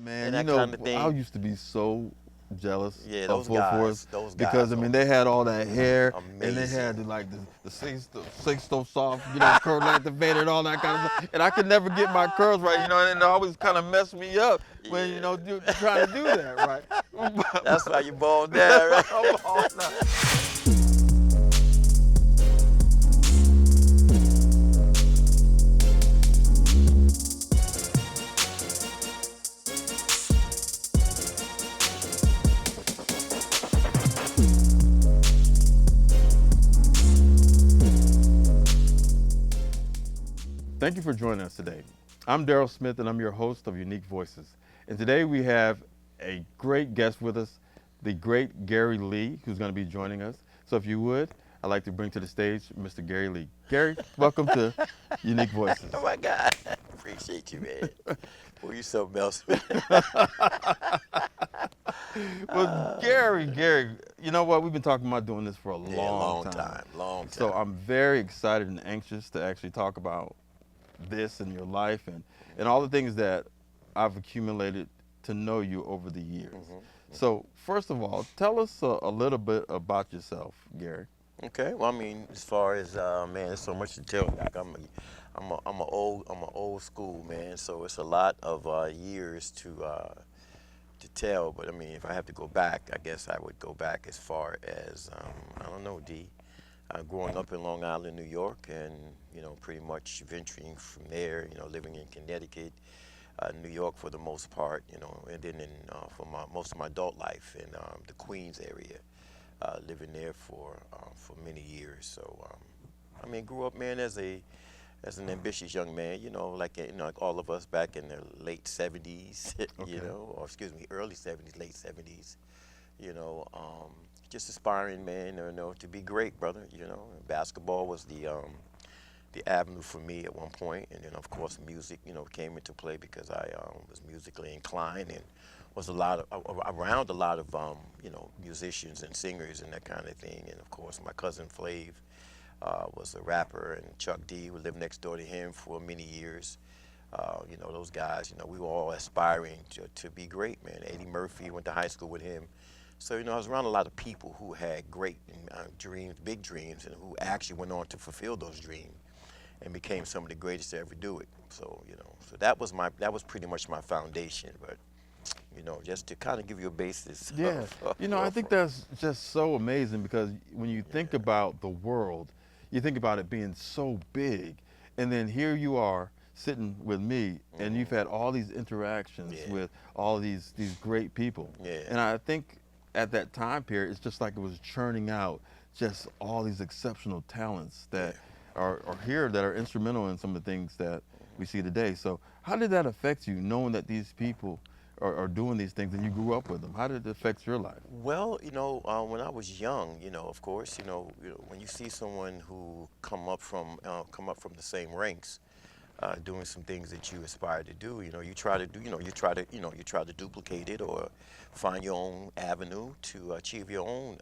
Man, and you that know, kind of I thing. used to be so jealous Yeah, of Full Force those because guys I are mean they had all that hair and they amazing. had the six so soft, curl activated and all that kind of stuff. And I could never get my curls right, and it always kind of messed me up when Yeah. trying to do that right. That's why you bald That's down, why right? I'm all now. Thank you for joining us today. I'm Darryl Smith and I'm your host of Unique Voices. And today we have a great guest with us, the great Gary Lee, who's going to be joining us. So if you would, I'd like to bring to the stage Mr. Gary Lee. Gary, welcome to Unique Voices. Oh my God. Appreciate you, man. Boy, you something else, man. Well, Gary, you know what? We've been talking about doing this for a Yeah, long time. long So time. I'm very excited and anxious to actually talk about this and your life and all the things that I've accumulated to know you over the years. So first of all, tell us a little bit about yourself, Gary. Okay. Well, I mean, as far as man, there's so much to tell. Like I'm a old school man. So it's a lot of years to tell. But I mean, if I have to go back, I guess I would go back as far as I don't know, D. Growing up in Long Island, New York, and pretty much venturing from there. Living in Connecticut, New York for the most part. And then for most of my adult life in the Queens area, living there for many years. So I mean, grew up, man, as an ambitious young man. Like all of us back in the late '70s. Okay. Or excuse me, early '70s, late '70s. You know. Just aspiring, man, to be great, brother. Basketball was the avenue for me at one point, and then of course music, came into play because I was musically inclined and was around a lot of musicians and singers and that kind of thing. And of course, my cousin Flav was a rapper, and Chuck D would live next door to him for many years. Those guys, we were all aspiring to be great, man. Eddie Murphy, went to high school with him. So, I was around a lot of people who had great dreams, big dreams, and who actually went on to fulfill those dreams and became some of the greatest to ever do it. So, so that was pretty much my foundation. But, just to kind of give you a basis. Yeah, I think that's just so amazing because when you think about the world, you think about it being so big, and then here you are sitting with me, and you've had all these interactions with all these great people. Yeah. And I think at that time period, it's just like it was churning out just all these exceptional talents that are here that are instrumental in some of the things that we see today. So how did that affect you, knowing that these people are doing these things and you grew up with them? How did it affect your life? Well, when I was young, of course, when you see someone who come up from the same ranks, doing some things that you aspire to do, you try to duplicate it or find your own avenue to achieve your own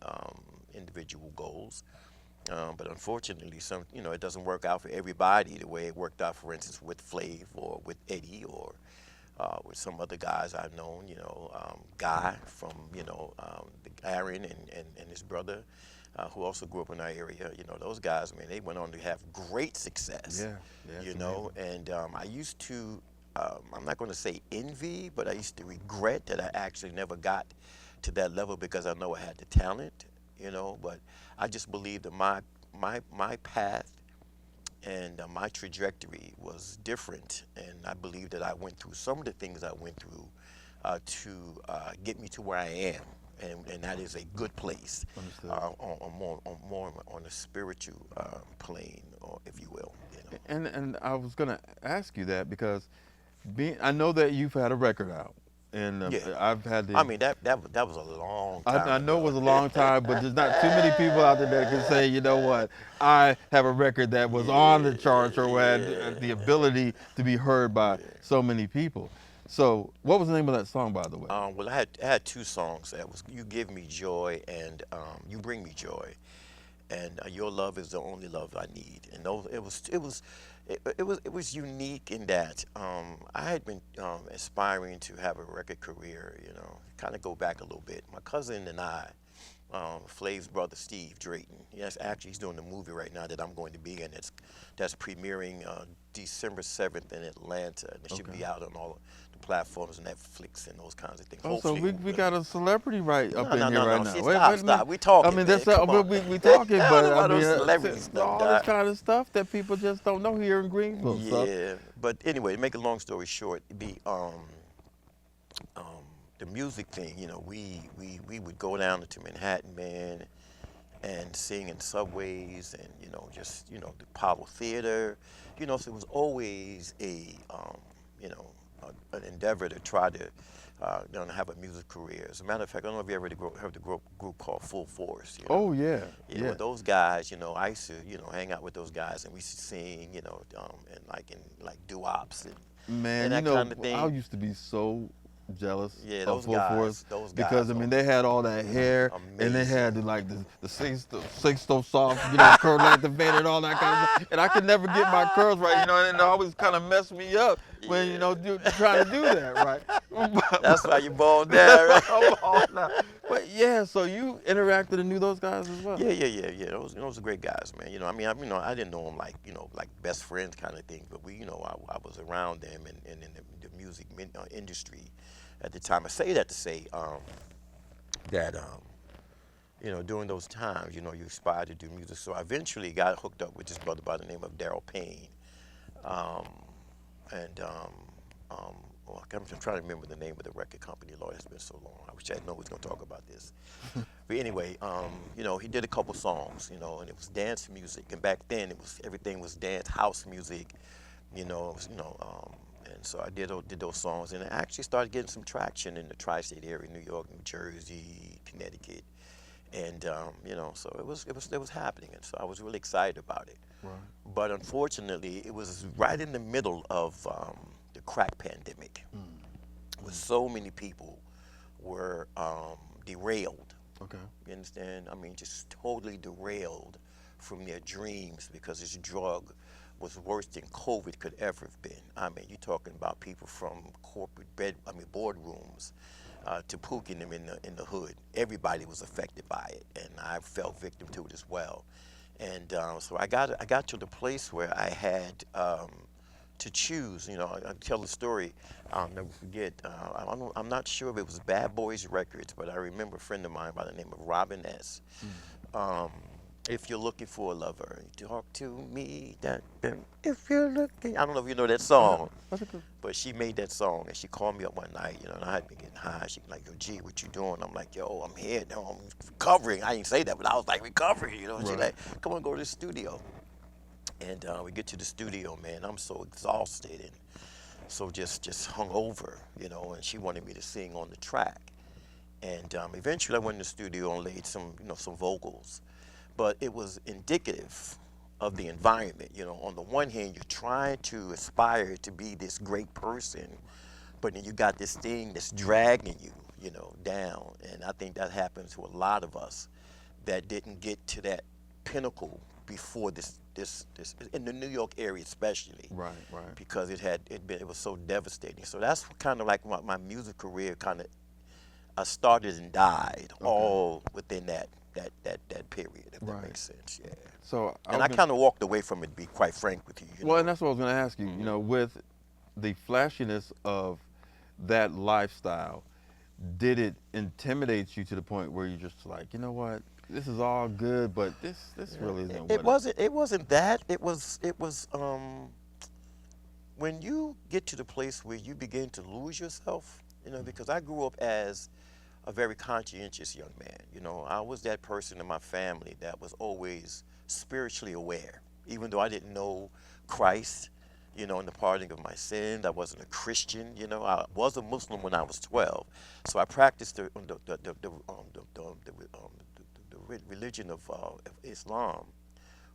individual goals. But unfortunately, it doesn't work out for everybody the way it worked out, for instance, with Flav or with Eddie or with some other guys I've known, Guy from, Aaron and his brother, who also grew up in our area. Those guys, man, they went on to have great success. Yeah, And I used to, I'm not going to say envy, but I used to regret that I actually never got to that level because I know I had the talent, but I just believe that my path and my trajectory was different, and I believe that I went through some of the things I went through to get me to where I am, and that is a good place, more on a spiritual plane, or if you will. And I was gonna ask you that because I know that you've had a record out, and I've had the. I mean that was a long time. I know ago. it was a long time, but there's not too many people out there that can say, you know what, I have a record that was on the charts or had the ability to be heard by so many people. So, what was the name of that song, by the way? Well, I had two songs. That was "You Give Me Joy" and "You Bring Me Joy," and "Your Love Is the Only Love I Need." And those, it was unique in that I had been aspiring to have a record career. Kind of go back a little bit. My cousin and I, Flav's brother Steve Drayton. Yes, actually, he's doing the movie right now that I'm going to be in. That's premiering December 7th in Atlanta, and it should Okay. be out on all the platforms, Netflix, and those kinds of things. Oh, so Hopefully, we got a celebrity right up no, in no, here no, right no. now. See, Wait a minute. stop. We I talking, mean, man. Come on. we talking, I but don't know I about mean, those celebrity stuff, all this Doc. kind of stuff that people just don't know here in Greenville. So, Yeah, but anyway, to make a long story short, um, the music thing, we would go down to Manhattan, man, and sing in subways and, just, the Apollo Theater, so it was always you know, an endeavor to try to, have a music career. As a matter of fact, I don't know if you ever heard the group called Full Force. oh yeah, Yeah, with those guys, I used to, hang out with those guys, and we used to sing, and like doo-wops man, and that kind of I thing. used to be so jealous Yeah, of those Full Force guys, those because guys I mean are they had all that hair and they had amazing. like the six soft, curl length and fade and all that kind of stuff. And I could never get my curls right, and it always kind of messed me up when Yeah, trying to do that right. that's why you bald down, That's right? why I'm all now. But yeah, so you interacted and knew those guys as well. Yeah. Those are great guys, man. I didn't know them like best friends kind of thing, but I was around them and in the music industry at the time. I say that to say that during those times, you aspire to do music. So I eventually got hooked up with this brother by the name of Darryl Payne, um, and well, I'm trying to remember the name of the record company. Lord, it's been so long. I wish I know we was gonna talk about this. But anyway, he did a couple songs, and it was dance music. And back then, everything was dance house music, you know, it was, and so I did those songs, and I actually started getting some traction in the tri-state area, New York, New Jersey, Connecticut, and so it was happening, and so I was really excited about it. Right. But unfortunately, it was right in the middle of the crack pandemic, where so many people were derailed. Okay. You understand? I mean, just totally derailed from their dreams because this drug was worse than COVID could ever have been. I mean, you're talking about people from boardrooms to pooking them in the hood. Everybody was affected by it, and I fell victim to it as well. And so I got to the place where I had to choose. I tell the story. I'll never forget. I'm not sure if it was Bad Boys Records, but I remember a friend of mine by the name of Robin S. If you're looking for a lover, talk to me. If you're looking, I don't know if you know that song, That's a good. but she made that song, and she called me up one night, and I had been getting high. She like, yo, G, what you doing? I'm like, yo, I'm here. No, I'm recovering. I didn't say that, but I was like recovering. And she Right. like, come on, go to the studio. And we get to the studio, man. I'm so exhausted and so just hung over, and she wanted me to sing on the track. And eventually I went in the studio and laid some vocals. But it was indicative of the environment. On the one hand, you're trying to aspire to be this great person, but then you got this thing that's dragging you, down. And I think that happens to a lot of us that didn't get to that pinnacle before this in the New York area especially. Right. Right. Because it was so devastating. So that's kind of like my music career kind of started and died all within that period, if that Right. makes sense. Yeah. So And I kind of walked away from it, to be quite frank with you. Well, and that's what I was going to ask you. With the flashiness of that lifestyle, did it intimidate you to the point where you're just like, you know what, this is all good, but this really isn't It what wasn't that. It was when you get to the place where you begin to lose yourself, because I grew up as a very conscientious young man. I was that person in my family that was always spiritually aware, even though I didn't know Christ, in the pardoning of my sins. I wasn't a Christian. I was a Muslim when I was 12, so I practiced the religion of Islam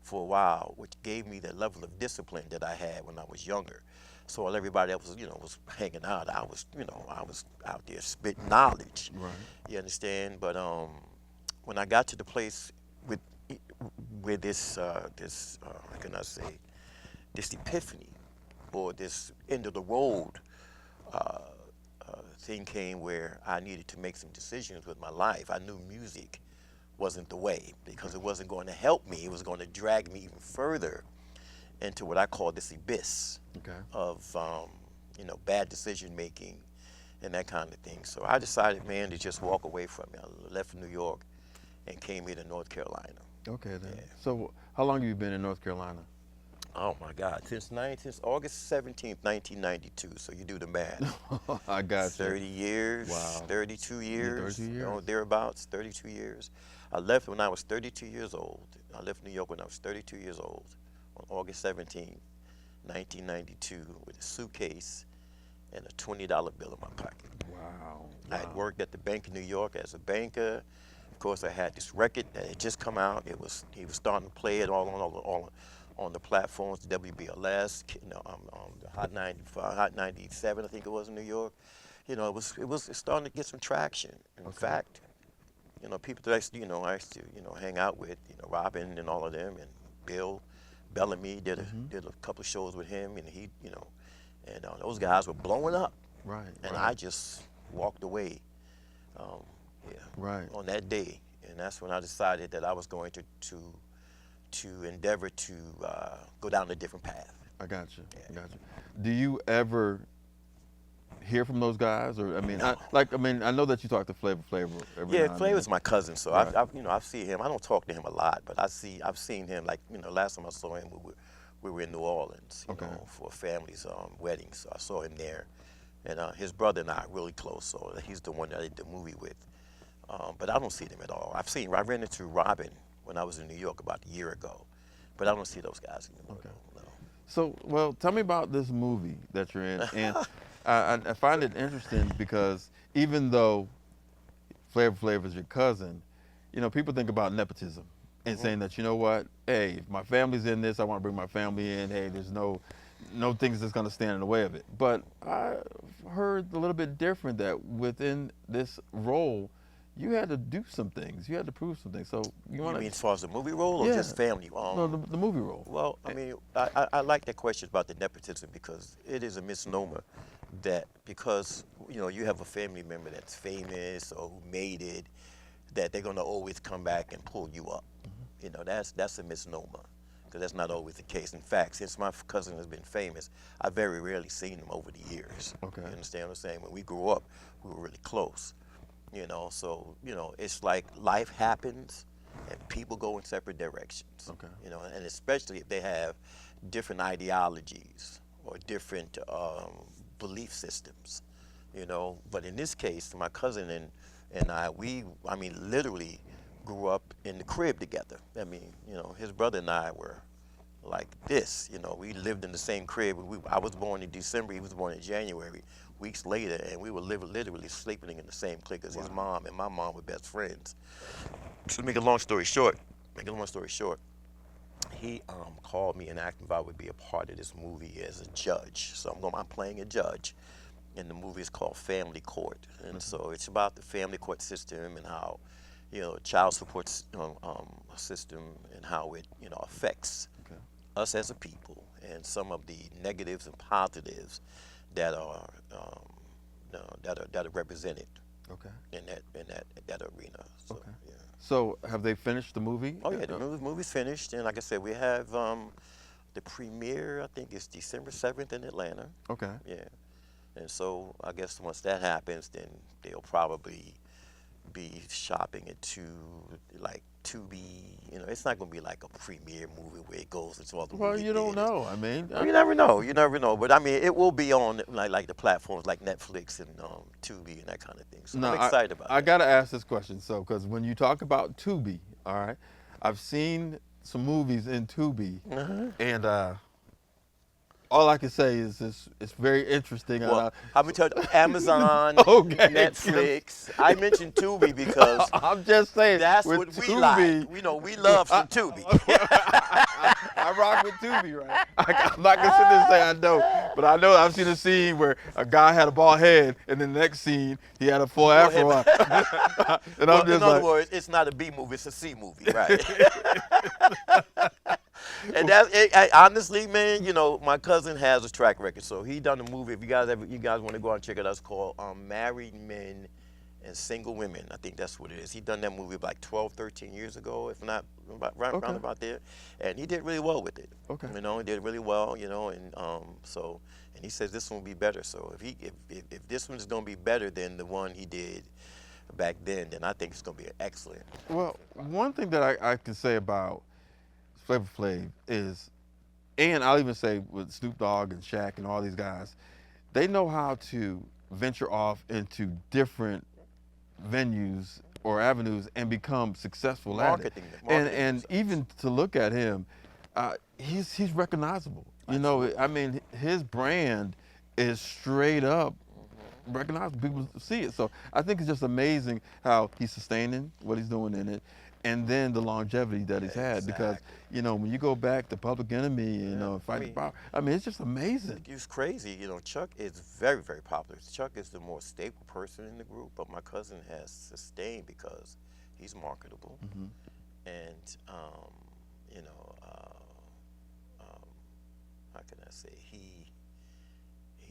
for a while, which gave me the level of discipline that I had when I was younger. So while everybody else was hanging out, I was out there spitting knowledge. Right. You understand? But when I got to the place with where this how can I say, this epiphany or this end of the road uh, thing came where I needed to make some decisions with my life. I knew music wasn't the way because it wasn't going to help me. It was going to drag me even further into what I call this abyss of bad decision making and that kind of thing. So I decided, man, to just walk away from it. I left New York and came here to North Carolina. Okay, then. Yeah. So how long have you been in North Carolina? Oh my God, since August 17th, 1992. So you do the math. I got you. 30 years, Wow. 32 years, 32 years. Thereabouts, 32 years. I left when I was 32 years old. I left New York when I was 32 years old on August 17th, 1992 with a suitcase and a $20 bill in my pocket. Wow. I had worked at the Bank of New York as a banker. Of course, I had this record that had just come out. He was starting to play it all on the platforms, WBLS, the Hot 95, Hot 97, I think it was in New York. It was starting to get some traction. In fact, people that I used to hang out with, Robin and all of them, and Bill Bellamy did a couple of shows with him, and those guys were blowing up. Right. And I just walked away. On that day, and that's when I decided that I was going to endeavor to go down a different path. I got you. I got you. Do you ever hear from those guys, or No. I know that you talk to Flavor every now and then. Flavor's my cousin, so Right. I've seen him. I don't talk to him a lot, but I've seen him. Last time I saw him, we were in New Orleans, for a family's wedding. So I saw him there, and his brother and I are really close. So he's the one that I did the movie with. But I don't see them at all. I ran into Robin when I was in New York about a year ago, but I don't see those guys anymore. Okay. No. So, well, tell me about this movie that you're in, and I find it interesting because even though Flavor is your cousin, people think about nepotism and saying that, hey, if my family's in this, I want to bring my family in. Hey, there's no things that's going to stand in the way of it. But I heard a little bit different that within this role, you had to do some things. You had to prove some things. So you want to? You mean as far as the movie role or just family? No, the movie role. Well, I like that question about the nepotism because it is a misnomer that because you have a family member that's famous or who made it, that they're gonna always come back and pull you up. That's a misnomer because that's not always the case. In fact, since my cousin has been famous, I've very rarely seen him over the years. Okay. You understand what I'm saying? When we grew up, we were really close. So it's like life happens and people go in separate directions. Okay. And especially if they have different ideologies or different belief systems, But in this case, my cousin and I, literally grew up in the crib together. His brother and I were like this. We lived in the same crib. I was born in December, he was born in January. Weeks later, and we were literally sleeping in the same clique as his mom and my mom were best friends. To make a long story short, he called me and asked if I would be a part of this movie as a judge. So I'm playing a judge, and the movie is called Family Court. And so it's about the family court system and how, child support system and how it, affects us as a people and some of the negatives and positives that are represented in that arena. So, Okay. yeah. So have they finished the movie? Oh yeah, the movie's finished, and like I said, we have the premiere. I think it's December 7th in Atlanta. Okay. Yeah, and so I guess once that happens, then they'll probably be shopping it to Tubi. It's not going to be like a premiere movie where it goes into all the Well, movie you don't theaters. know. I mean, You never know. But it will be on like the platforms like Netflix and Tubi and that kind of thing. So I'm excited about it. I got to ask this question. So, because when you talk about Tubi, all right, I've seen some movies in Tubi, and all I can say is it's very interesting. Well, I'm gonna tell you, Amazon, Okay. Netflix. I mentioned Tubi because I'm just saying that's with what we Tubi, like. We love some Tubi. I rock with Tubi, right? I'm not gonna sit there and say I know, but I know I've seen a scene where a guy had a bald head, and then the next scene he had a full afro on. And Well, I'm just in other words, it's not a B movie; it's a C movie, right? And that's honestly, man. You know, my cousin has a track record, so he done a movie. If you guys want to go out and check it out, it's called "Married Men and Single Women." I think that's what it is. He done that movie like 12, 13 years ago, if not round Okay. about there, and he did really well with it. Okay. You know, he did really well. You know, and so and he says this one will be better. So if this one's gonna be better than the one he did back then I think it's gonna be an excellent. Well, one thing that I can say about Flavor Flav is, and I'll even say with Snoop Dogg and Shaq and all these guys, they know how to venture off into different venues or avenues and become successful at it. And even to look at him, he's recognizable. You know, I mean, his brand is straight up recognizable. People see it. So I think it's just amazing how he's sustaining what he's doing in it, and then the longevity that he's had. Because you know, when you go back to Public Enemy, you know, Fight the Power. I mean, it's just amazing. It's crazy. You know, Chuck is very, very popular. Chuck is the more stable person in the group, but my cousin has sustained because he's marketable, and you know, how can I say he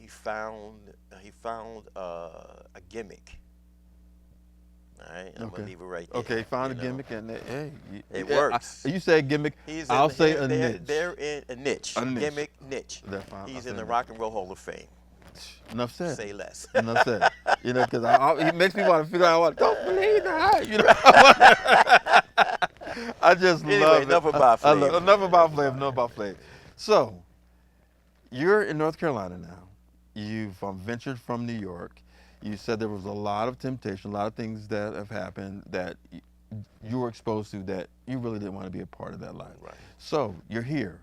found a gimmick. All right, I'm gonna leave it right there. Okay, found a gimmick, and hey, it works. You say gimmick, I'll say a niche. They're in a niche. A niche. Gimmick niche. He's in the Rock and Roll Hall of Fame. Enough said. Say less. Enough said. You know, because he makes me want to figure out what. Don't believe that. You know. I just love it. Enough about Flav. Enough about Flav. Enough about Flav. So, you're in North Carolina now. You've ventured from New York. You said there was a lot of temptation, a lot of things that have happened that you were exposed to that you really didn't want to be a part of that life. Right. So you're here.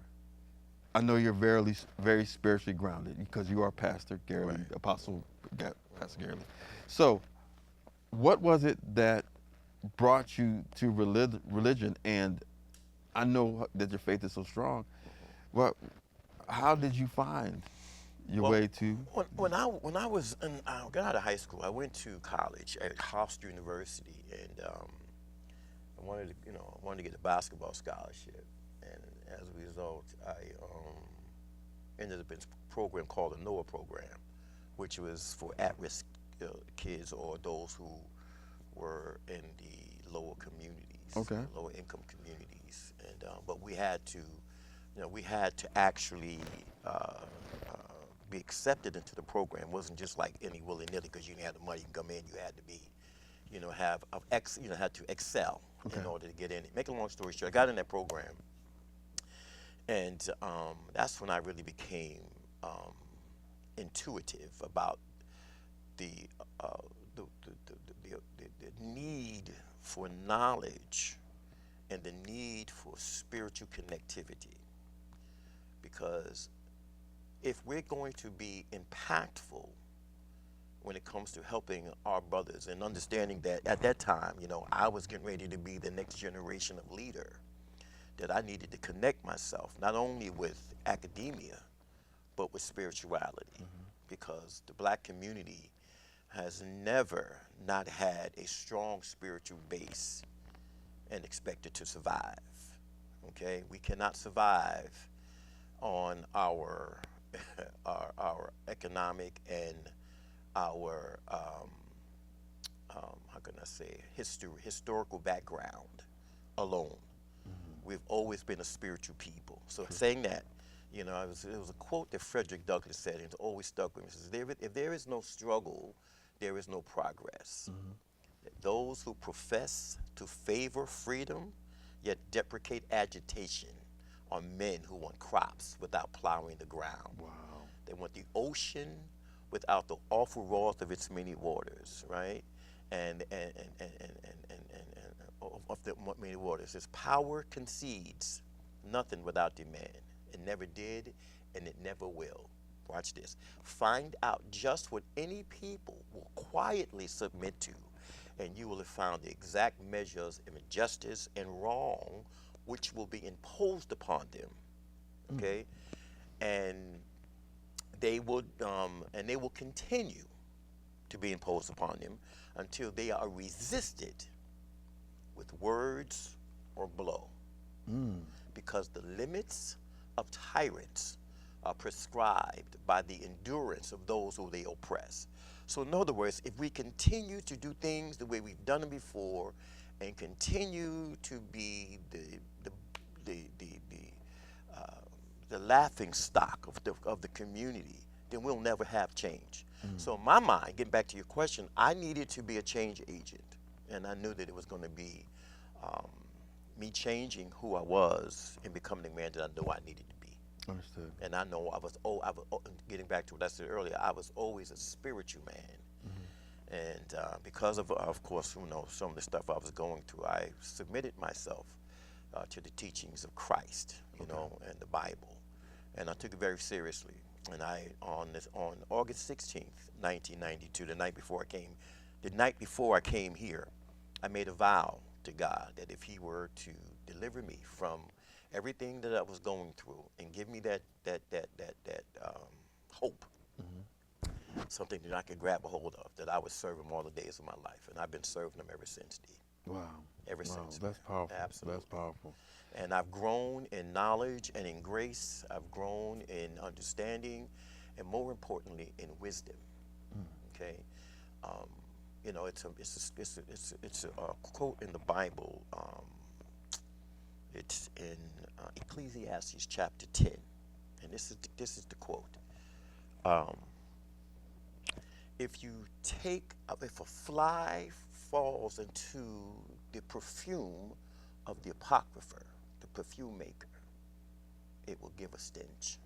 I know you're very spiritually grounded because you are Pastor Gary, Right. Apostle Pastor Gary. So what was it that brought you to religion? And I know that your faith is so strong. How did you find your way to? When I got out of high school, I went to college at Hofstra University, and I wanted to get a basketball scholarship, and as a result, I ended up in a program called the NOAA program, which was for at-risk kids or those who were in the lower communities, lower income communities, and but we had to actually be accepted into the program. It wasn't just like any willy-nilly because you didn't have the money to come in. You had to be, had to excel in order to get in it. Make a long story short, I got in that program, and that's when I really became intuitive about the need for knowledge and the need for spiritual connectivity. Because if we're going to be impactful when it comes to helping our brothers and understanding that at that time, I was getting ready to be the next generation of leader, that I needed to connect myself not only with academia, but with spirituality. Because the black community has never not had a strong spiritual base and expected to survive. Okay, we cannot survive on our economic and our how can I say historical background alone. We've always been a spiritual people. So saying that, it was a quote that Frederick Douglass said, and it's always stuck with me. It says, if there is no struggle, there is no progress. Those who profess to favor freedom, yet deprecate agitation, are men who want crops without plowing the ground. Wow. They want the ocean without the awful wrath of its many waters, right? And of the many waters. His power concedes nothing without demand. It never did, and it never will. Watch this. Find out just what any people will quietly submit to, and you will have found the exact measures of injustice and wrong which will be imposed upon them. Okay? And they will continue to be imposed upon them until they are resisted with words or blow. because the limits of tyrants are prescribed by the endurance of those who they oppress. So in other words, if we continue to do things the way we've done them before and continue to be uh, the laughing stock of the community, then we'll never have change. So in my mind, getting back to your question, I needed to be a change agent, and I knew that it was going to be um, me changing who I was and becoming the man that I know I needed to be. Understood. And I know getting back to what I said earlier, I was always a spiritual man. And because of course, some of the stuff I was going through, I submitted myself to the teachings of Christ, and the Bible. And I took it very seriously. And on August 16th, 1992, the night before I came here, I made a vow to God that if He were to deliver me from everything that I was going through and give me that hope, something that I could grab a hold of, that I would serve Him all the days of my life. And I've been serving Him ever since, D. Wow. Ever since. That's powerful. Absolutely. That's powerful. And I've grown in knowledge and in grace. I've grown in understanding, and more importantly, in wisdom. Okay, it's a quote in the Bible. It's in Ecclesiastes chapter 10, and this is the quote. If a fly falls into the perfume of the apocrypher, the perfume maker, it will give a stench.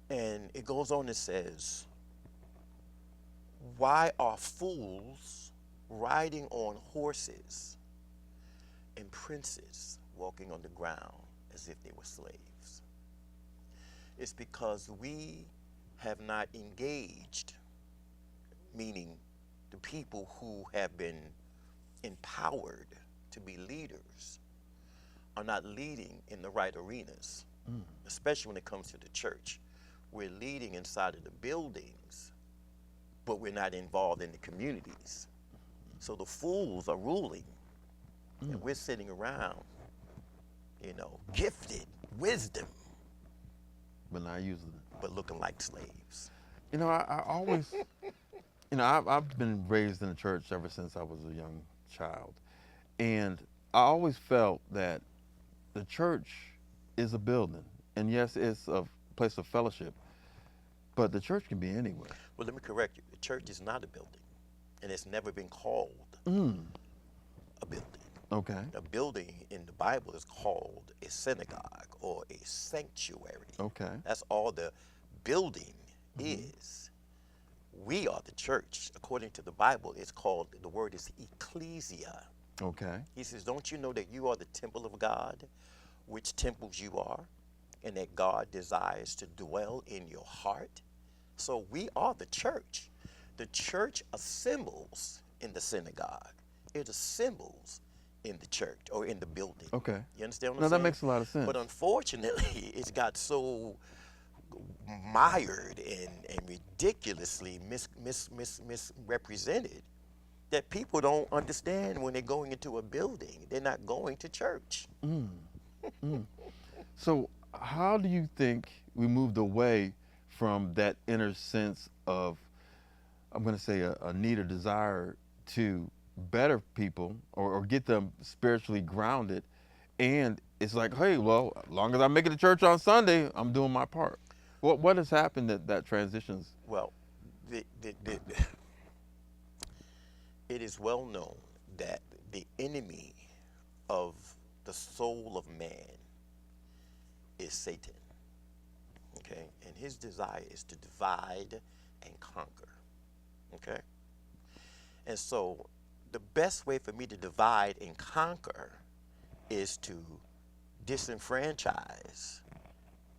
And it goes on and says, why are fools riding on horses and princes walking on the ground as if they were slaves? It's because we have not engaged, meaning the people who have been empowered to be leaders are not leading in the right arenas, especially when it comes to the church. We're leading inside of the buildings, but we're not involved in the communities. So the fools are ruling, and we're sitting around, gifted, wisdom, But not using it. but looking like slaves. I always, I've been raised in the church ever since I was a young child. And I always felt that the church is a building. And yes, it's a place of fellowship, but the church can be anywhere. Well, let me correct you. The church is not a building, and it's never been called a building. Okay. A building in the Bible is called a synagogue or a sanctuary. Okay. That's all the building is. We are the church. According to the Bible, the word is ecclesia. Okay. He says, don't you know that you are the temple of God, which temples you are, and that God desires to dwell in your heart? So we are the church. The church assembles in the synagogue. It assembles in the church or in the building. Okay. You understand what No, I'm that saying? makes a lot of sense. But unfortunately, it's got so mired and ridiculously misrepresented that people don't understand when they're going into a building. They're not going to church. So how do you think we moved away from that inner sense of, I'm going to say, a need or desire to better people or get them spiritually grounded? And it's like, hey, well, as long as I make it to church on Sunday, I'm doing my part. What has happened that transitions? Well, it is well known that the enemy of the soul of man is Satan. Okay? And his desire is to divide and conquer. Okay? And so the best way for me to divide and conquer is to disenfranchise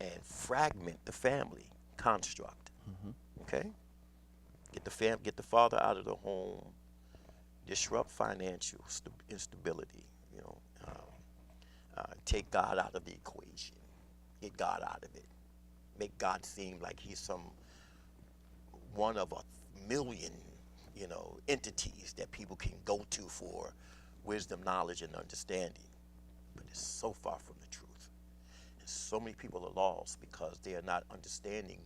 and fragment the family construct. Okay? Get the father out of the home, disrupt financial instability, take God out of the equation, get God out of it, make God seem like he's some one of a million, entities that people can go to for wisdom, knowledge, and understanding. but it's so far from the truth. And so many people are lost because they are not understanding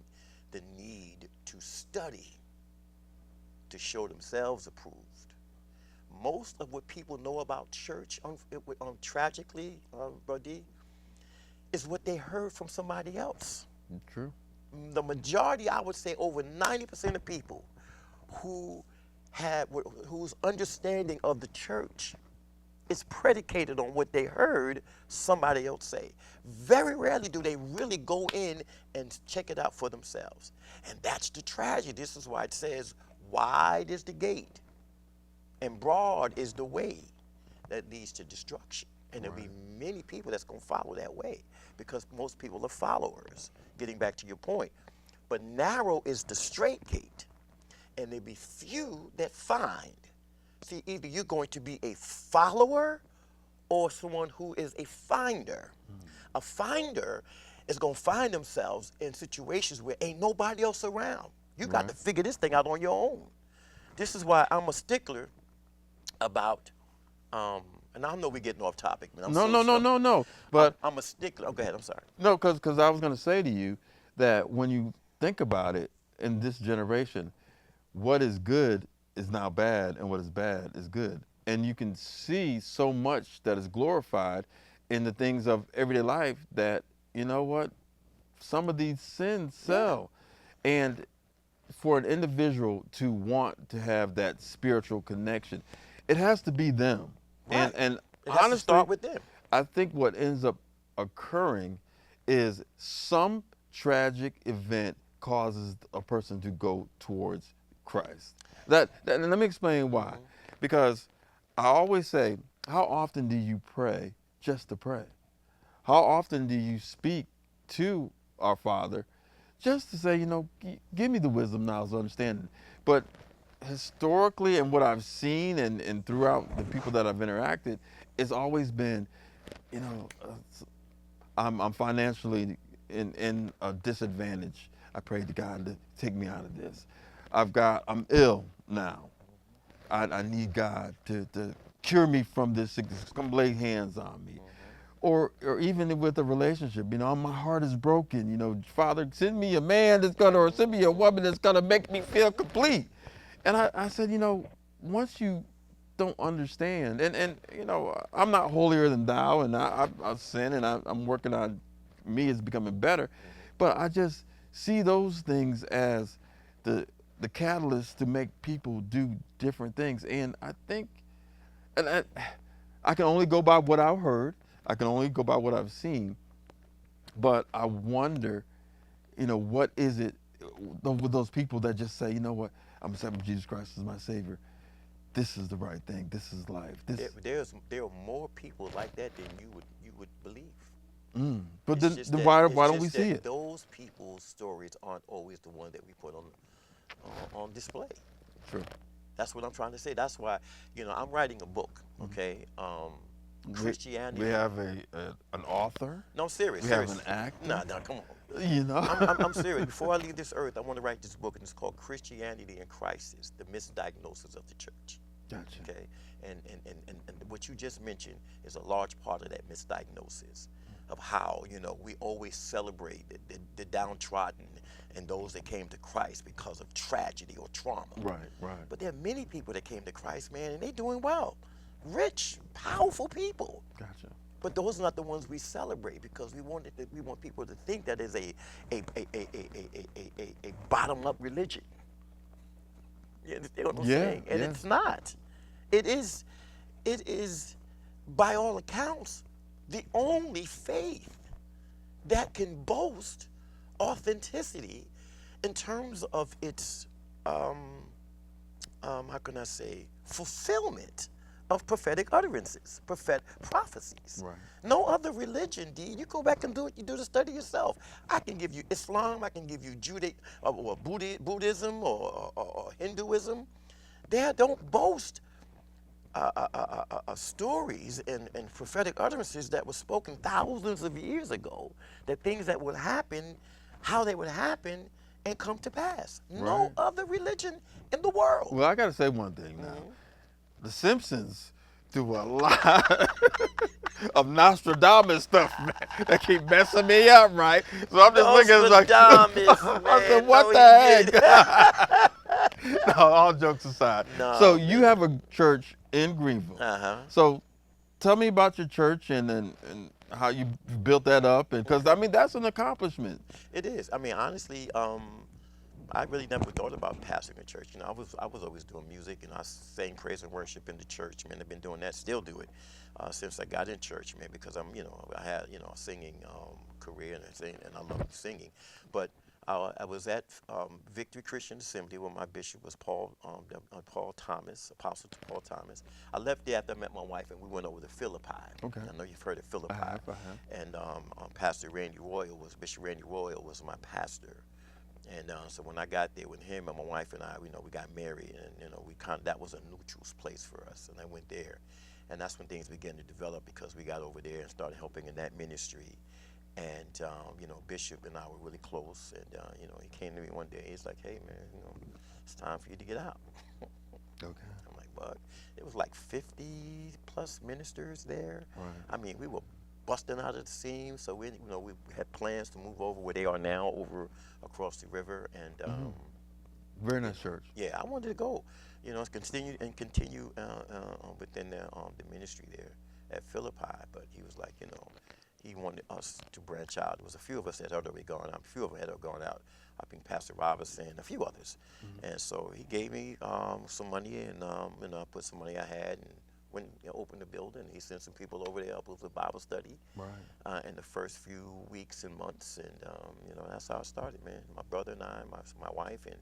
the need to study to show themselves approved. Most of what people know about church, tragically, Brody, is what they heard from somebody else. True. The majority, I would say over 90% of people whose understanding of the church is predicated on what they heard somebody else say. Very rarely do they really go in and check it out for themselves. And that's the tragedy. This is why it says, wide is the gate and broad is the way that leads to destruction. And there'll be many people that's going to follow that way because most people are followers, getting back to your point. But narrow is the straight gate, and there'll be few that find. See, either you're going to be a follower or someone who is a finder. A finder is going to find themselves in situations where ain't nobody else around. You got to figure this thing out on your own. This is why I'm a stickler about, and I know we're getting off topic, man. No. But I'm a stickler. Oh, go ahead. I'm sorry. no, because I was going to say to you that when you think about it, in this generation, what is good is now bad, and what is bad is good. And you can see so much that is glorified in the things of everyday life that, you know what, some of these sins sell. And for an individual to want to have that spiritual connection, it has to be them. Right. And It has honestly, to start with them. I think what ends up occurring is some tragic event causes a person to go towards Christ. And let me explain why. Because I always say, how often do you pray just to pray? How often do you speak to our Father just to say, you know, give me the wisdom, knowledge, understanding? But historically, and what I've seen and throughout the people that I've interacted, it's always been, you know, I'm financially in a disadvantage. I prayed to God to take me out of this. I'm ill now. I need God to cure me from this sickness. Come lay hands on me. Or even with a relationship, you know, my heart is broken. You know, Father, send me a man or send me a woman that's gonna make me feel complete. And I said, you know, once you don't understand, and you know, I'm not holier than thou, and I sin, and I'm working on me as becoming better, but I just see those things as the catalyst to make people do different things. And I think, and I can only go by what I've heard. I can only go by what I've seen. But I wonder, you know, what is it with those people that just say, you know what, I'm accepting Jesus Christ as my Savior. This is the right thing. This is life. There are more people like that than you would believe. But then why don't we see it? Those people's stories aren't always the one that we put on display. True. That's what I'm trying to say. That's why, you know, I'm writing a book. Okay. Christianity. We have an author. No, I'm serious. We have an actor. No, come on. You know. I'm serious. Before I leave this earth, I want to write this book, and it's called Christianity in Crisis: The Misdiagnosis of the Church. Gotcha. Okay. And what you just mentioned is a large part of that misdiagnosis of how, you know, we always celebrate the downtrodden and those that came to Christ because of tragedy or trauma. Right. But there are many people that came to Christ, man, and they're doing well. Rich, powerful people. Gotcha. But those are not the ones we celebrate because we want people to think that is a bottom-up religion. You understand what I'm saying? And it's not. It is, by all accounts, the only faith that can boast authenticity in terms of its, how can I say, fulfillment of prophetic utterances, prophecies. Right. No other religion, D. You go back and do it. You do the study yourself. I can give you Islam. I can give you Buddhism or Hinduism. They don't boast stories and prophetic utterances that were spoken thousands of years ago, that things that would happen, how they would happen, and come to pass. Right. No other religion in the world. Well, I got to say one thing now. The Simpsons through a lot of Nostradamus stuff, man, that keep messing me up, right? So I'm just looking at like, Nostradamus, I said, man. what No, the he did. heck? No, all jokes aside. So No, you man. have a church in Greenville. Uh-huh. So tell me about your church and how you built that up, and because I Okay. mean that's an accomplishment. It is. I mean, honestly, I really never thought about pastoring a church. You know, I was always doing music, and I sang praise and worship in the church. Man, I've been doing that, still do it, since I got in church, man. Because I had a singing career and I love singing. But I was at Victory Christian Assembly where my bishop was Paul Thomas, Apostle Paul Thomas. I left there after I met my wife, and we went over to Philippi. Okay. I know you've heard of Philippi. I have. And Bishop Randy Royal was my pastor. And so when I got there with him and my wife and I, we got married, and that was a neutral place for us. And I went there, and that's when things began to develop because we got over there and started helping in that ministry. And Bishop and I were really close. And he came to me one day. He's like, "Hey, man, it's time for you to get out." Okay. I'm like, "What?" It was like 50 plus ministers there. Right. I mean, we were busting out of the seams. So we had plans to move over where they are now, over across the river. And Very nice church. yeah, I wanted to go, continue within the ministry there at Philippi. But he was like, he wanted us to branch out. There was a few of us that had already gone out. A few of them had gone out. I think Pastor Robinson, a few others. And so he gave me some money, and I put some money I had, and when he opened the building, he sent some people over there up with a Bible study. Right. In the first few weeks and months, and that's how it started, man. My brother and I, my wife and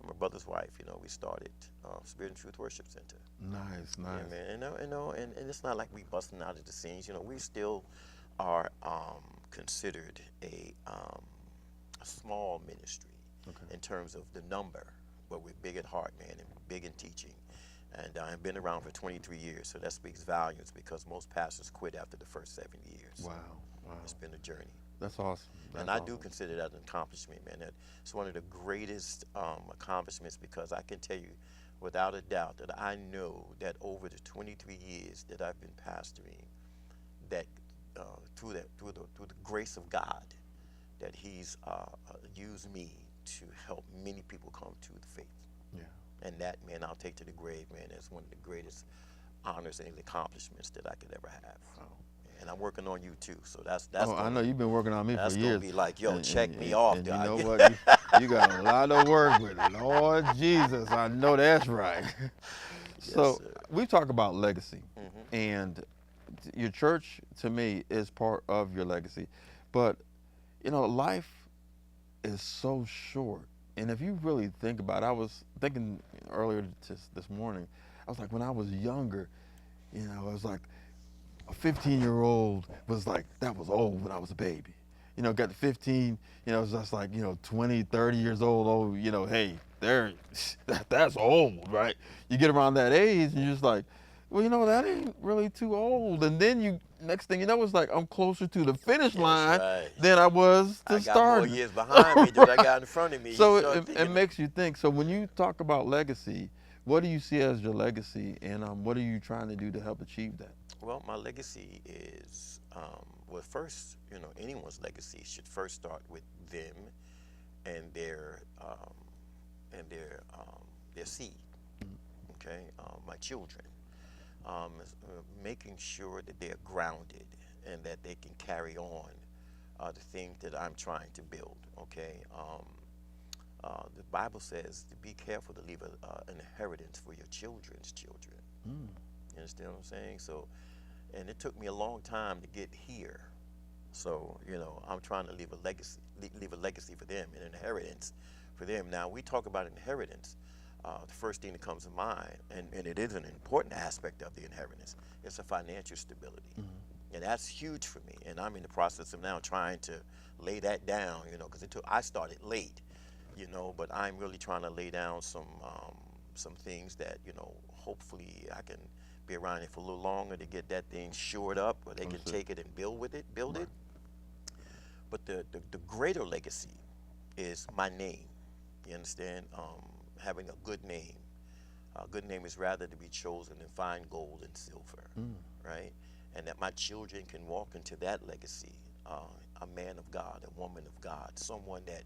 my brother's wife, we started Spirit and Truth Worship Center. Nice. Yeah, man. And it's not like we busting out of the scenes. We still are considered a small ministry in terms of the number, but we're big at heart, man, and big in teaching. And I've been around for 23 years, so that speaks volumes because most pastors quit after the first 7 years. Wow. It's been a journey. That's awesome. And I do consider that an accomplishment, man. It's one of the greatest accomplishments because I can tell you without a doubt that I know that over the 23 years that I've been pastoring, that through the grace of God, that He's used me to help many people come to the faith. Yeah. And that, man, I'll take to the grave, man, as one of the greatest honors and accomplishments that I could ever have. Wow. And I'm working on you too, so that's. I know you've been working on me for years. That's gonna be like, yo, check me off, and dog. you know what? You got a lot of work with Lord Jesus. I know that's right. So sir. we talk about legacy, and your church to me is part of your legacy, but life is so short. And if you really think about it, I was thinking earlier this morning, I was like, when I was younger, it was like a 15-year-old was like, that was old when I was a baby. Got to 15, it was just like, 20, 30 years old, hey, that's old, right? You get around that age and you're just like, well, that ain't really too old. And then next thing you know, it's like I'm closer to the finish line than I was to start. I got more years behind me than I got in front of me. So it makes you think. So when you talk about legacy, what do you see as your legacy, and what are you trying to do to help achieve that? Well, my legacy is, first, anyone's legacy should first start with them and their seed. Okay, my children. Making sure that they're grounded and that they can carry on the thing that I'm trying to build. Okay, the Bible says to be careful to leave an inheritance for your children's children. You understand what I'm saying? So, and it took me a long time to get here. So, I'm trying to leave a legacy for them, an inheritance for them. Now, we talk about inheritance. The first thing that comes to mind, and it is an important aspect of the inheritance, is a financial stability. And that's huge for me. And I'm in the process of now trying to lay that down, because I started late, but I'm really trying to lay down some things that, hopefully I can be around it for a little longer to get that thing shored up, or they can take it and build it. But the greater legacy is my name. You understand? Having a good name, good name is rather to be chosen than fine gold and silver, right? And that my children can walk into that legacy, a man of God, a woman of God, someone that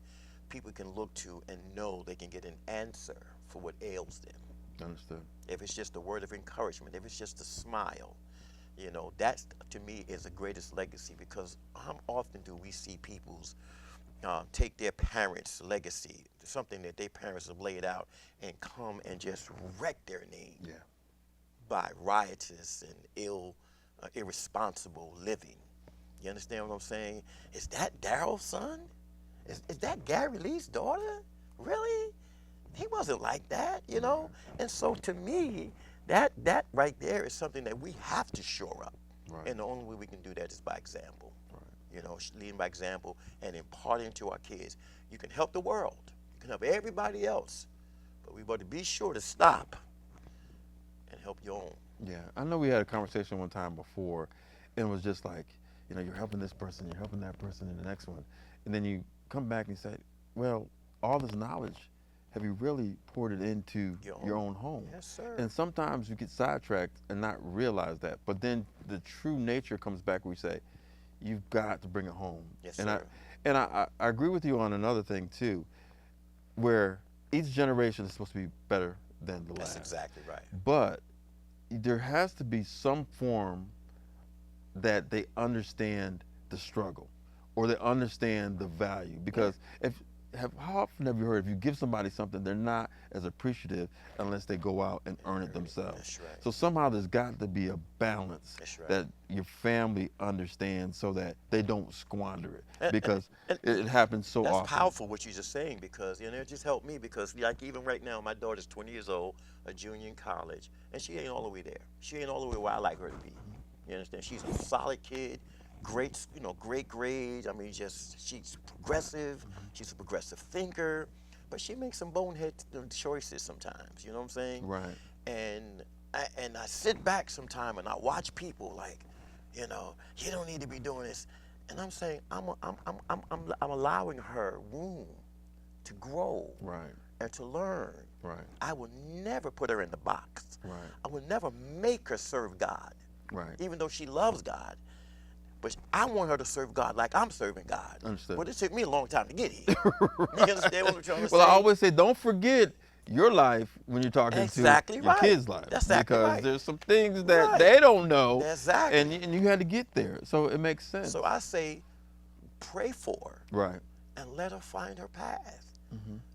people can look to and know they can get an answer for what ails them. Understood. If it's just a word of encouragement, if it's just a smile, you know, that to me is the greatest legacy, because how often do we see people's take their parents' legacy, something that their parents have laid out, and come and just wreck their name by riotous and irresponsible living. You understand what I'm saying? Is that Darryl's son? Is that Gary Lee's daughter? Really? He wasn't like that, you know? And so to me, that right there is something that we have to shore up. Right. And the only way we can do that is by example. Right. You know, leading by example and imparting to our kids. You can help the world. You can help everybody else. But we better be sure to stop and help your own. Yeah, I know we had a conversation one time before, and it was just like, you know, you're helping this person, you're helping that person, and the next one. And then you come back and you say, well, all this knowledge, have you really poured it into your own home? Yes, sir. And sometimes you get sidetracked and not realize that. But then the true nature comes back where you say, you've got to bring it home. Yes, and sir. I agree with you on another thing too, where each generation is supposed to be better than the last. That's exactly right. But there has to be some form that they understand the struggle, or they understand the value. Because how often have you heard, if you give somebody something, they're not as appreciative unless they go out and earn it themselves. That's right. So somehow there's got to be a balance that your family understands, so that they don't squander it, because it happens so often. That's powerful what you're just saying, because, you know, it just helped me, because like even right now, my daughter's 20 years old, a junior in college, and she ain't all the way there. She ain't all the way where I like her to be. You understand? She's a solid kid. Great, you know, great grades. I mean, she's progressive. She's a progressive thinker, but she makes some bonehead choices sometimes. You know what I'm saying? Right. And I sit back sometime and I watch people like, you know, you don't need to be doing this, and I'm saying I'm allowing her room to grow. Right. And to learn. Right. I will never put her in the box. Right. I will never make her serve God. Right. Even though she loves God. But I want her to serve God like I'm serving God. Understood. But it took me a long time to get here. You understand what I'm trying to say? Well, I always say, don't forget your life when you're talking to your kids' life. That's exactly because right. there's some things that they don't know. Exactly. And you had to get there. So it makes sense. So I say, pray for her. Right. And let her find her path.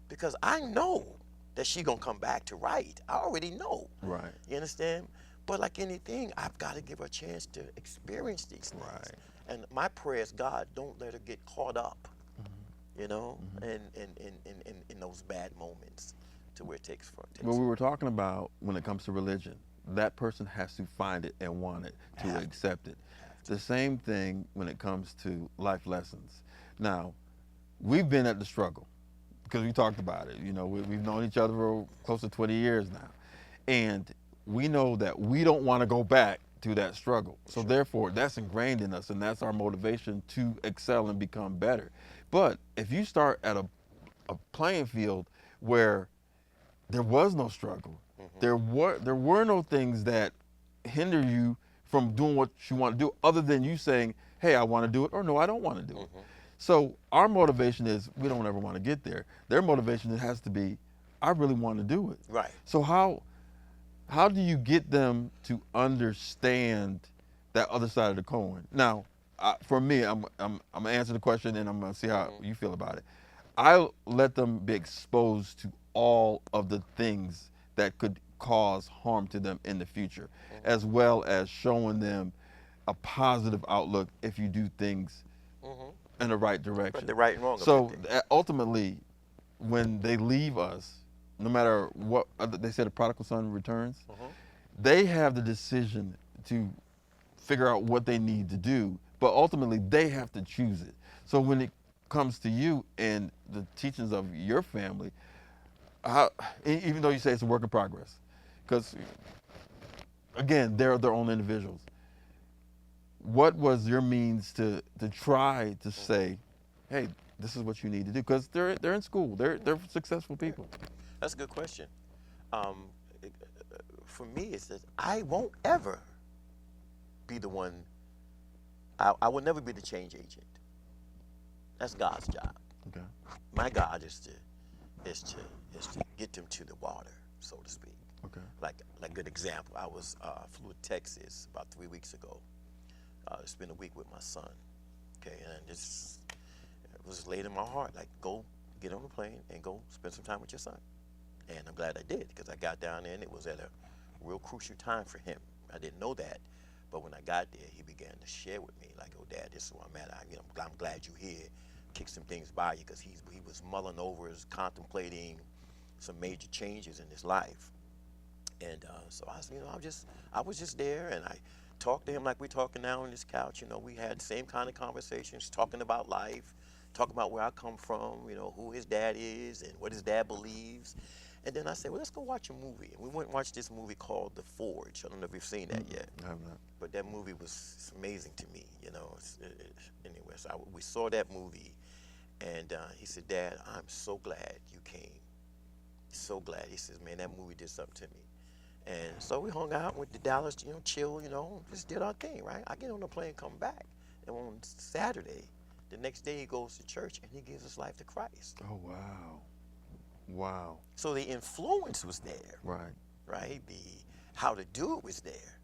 Because I know that she's going to come back to right. I already know. Right. You understand? But like anything, I've got to give her a chance to experience these things. Right. And my prayer is, God, don't let her get caught up, you know, in those bad moments to where it takes her. Well, we were talking about when it comes to religion, that person has to find it and want it to accept it. The same thing when it comes to life lessons. Now, we've been at the struggle because we talked about it. You know, we've known each other for close to 20 years now. And we know that we don't want to go back to that struggle. So therefore, that's ingrained in us, and that's our motivation to excel and become better. But if you start at a playing field where there was no struggle, there were no things that hinder you from doing what you want to do, other than you saying, hey, I want to do it, or no, I don't want to do it. So our motivation is, we don't ever want to get there. Their motivation, it has to be, I really want to do it. Right. So how do you get them to understand that other side of the coin? Now, for me, I'm gonna answer the question, and I'm gonna see how you feel about it. I let them be exposed to all of the things that could cause harm to them in the future, as well as showing them a positive outlook if you do things in the right direction. But the right and wrong. So ultimately, when they leave us, no matter what, they said the prodigal son returns, they have the decision to figure out what they need to do, but ultimately they have to choose it. So when it comes to you and the teachings of your family, even though you say it's a work in progress, because again, they're their own individuals, what was your means to try to say, hey, this is what you need to do? Because they're in school, they're successful people. That's a good question. for me is that I won't ever be the one. I will never be the change agent. That's God's job. Okay. My God is to get them to the water, so to speak. Okay. Like good example. I flew to Texas about 3 weeks ago. Spent a week with my son. Okay, and it was laid in my heart. Like, go get on the plane and go spend some time with your son. And I'm glad I did, because I got down there and it was at a real crucial time for him. I didn't know that, but when I got there, he began to share with me, like, "Oh, Dad, this is where I'm at. I'm glad you're here. Kick some things by you," because he was mulling over, contemplating some major changes in his life. And so I was just there, and I talked to him like we're talking now on this couch. We had the same kind of conversations, talking about life, talking about where I come from, who his dad is and what his dad believes. And then I said, well, let's go watch a movie. And we went and watched this movie called The Forge. I don't know if you've seen that yet. I have not. But that movie was amazing to me, anyway, so we saw that movie, and he said, "Dad, I'm so glad you came. So glad." He says, "Man, that movie did something to me." And so we hung out with the Dallas, chill, just did our thing, right? I get on the plane, come back. And on Saturday, the next day he goes to church and he gives his life to Christ. Oh, wow. Wow. So the influence was there, Right. right? The how to do it was there.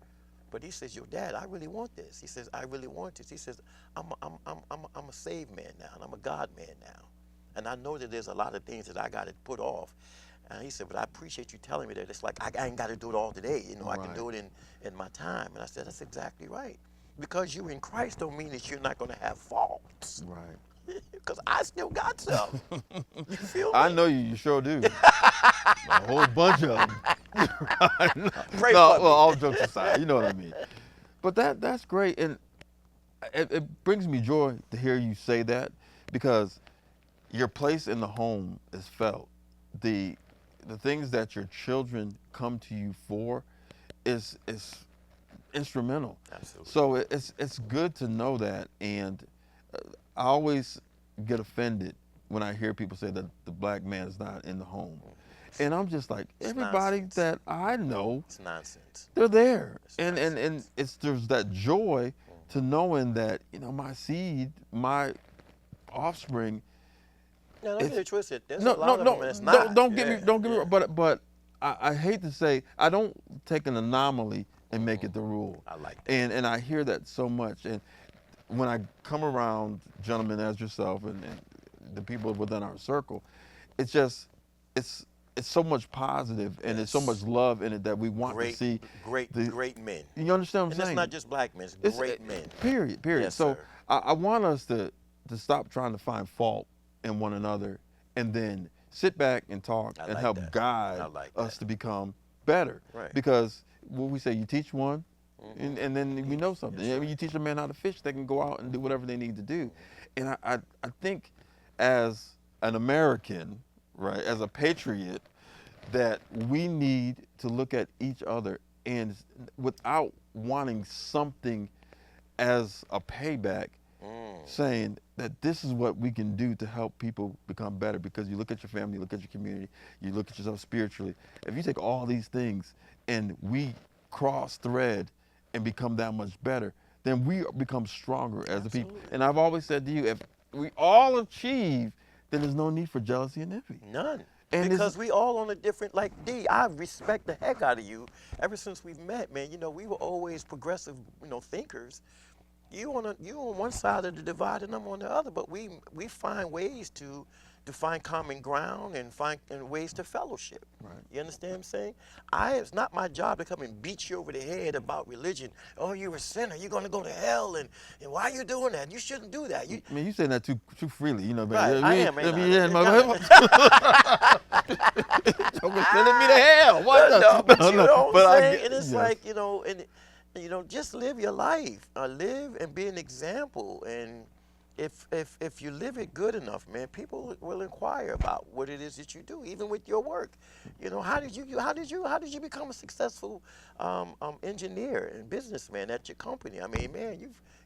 But he says, "Yo, Dad, I really want this." He says, "I really want this." He says, I'm a saved man now, and I'm a God man now. And I know that there's a lot of things that I got to put off. And he said, "But I appreciate you telling me that. It's like I ain't got to do it all today. I can do it in my time." And I said, "That's exactly right. Because you're in Christ don't mean that you're not going to have faults." Right. Because I still got some. You feel me? I know you. You sure do. A whole bunch of them. Pray No, for me. well, all jokes aside, you know what I mean. But that's great, and it brings me joy to hear you say that, because your place in the home is felt. The things that your children come to you for is instrumental. Absolutely. So it's good to know that, and I always get offended when I hear people say that the black man is not in the home. And I'm just like, everybody nonsense. that I know, It's nonsense. they're there. It's And there's that joy to knowing that, my seed, my offspring. No, don't get it twisted. There's No, a lot no, of them that's no, not. don't get me Yeah. wrong, but I hate to say, I don't take an anomaly and make it the rule. I like that. And I hear that so much. And when I come around gentlemen as yourself and the people within our circle, it's just, it's so much positive, and there's so much love in it that we want to see. Great men. You understand what I'm And saying? it's not just black men, it's great men. Period. Yes, So sir. I want us to stop trying to find fault in one another, and then sit back and talk I and like help that. guide I like us that. to become better. Right. Because what we say, you teach one, and then we know something. Yes, I mean, you teach a man how to fish, they can go out and do whatever they need to do. And I think as an American, right, as a patriot, that we need to look at each other and without wanting something as a payback, saying that this is what we can do to help people become better. Because you look at your family, you look at your community, you look at yourself spiritually. If you take all these things and we cross thread and become that much better, then we become stronger as a people. Absolutely. And I've always said to you, if we all achieve, then there's no need for jealousy and envy. None. And Because we all on a different, like D, I respect the heck out of you. Ever since we've met, man, we were always progressive, thinkers. You on one side of the divide and I'm on the other, but we find ways to find common ground and find ways to fellowship. Right. You understand what I'm saying? It's not my job to come and beat you over the head about religion. "Oh, you're a sinner. You're going to go to hell. And why are you doing that? You shouldn't do that." I mean, you saying that too freely, Right, man. I am, ain't I? Yeah, sending me to hell. What the? No, but you know what But I'm I saying? get- And it's yes. like, just live your life. Live and be an example. And if you live it good enough, man, people will inquire about what it is that you do, even with your work. How did you become a successful engineer and businessman at your company? I mean, man,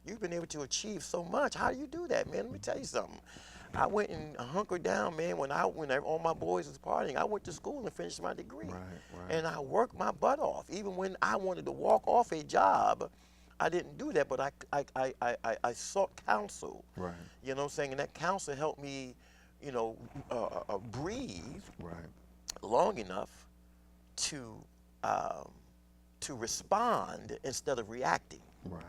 you've been able to achieve so much. How do you do that, man? Let me tell you something. I went and hunkered down, man. When all my boys was partying, I went to school and finished my degree. Right, right. And I worked my butt off. Even when I wanted to walk off a job, I didn't do that, but I sought counsel. Right. You know what I'm saying? And that counsel helped me, you know, breathe Right. long enough to respond instead of reacting. Right.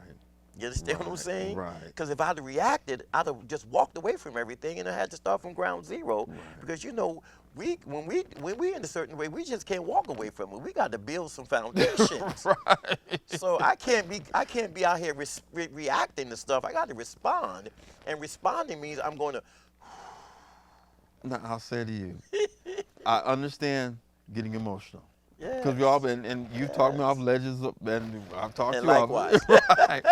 You understand what I'm Right, saying? right. Because if I'd have reacted, I'd have just walked away from everything, and I had to start from ground zero. Right. Because you know, when we in a certain way, we just can't walk away from it. We got to build some foundations. Right. So I can't be out here reacting to stuff. I got to respond, and responding means I'm going to. Now, I'll say to you, I understand getting emotional. Yeah. Because we all been, and you've talked me off ledges, and I've talked And you likewise. off. Right.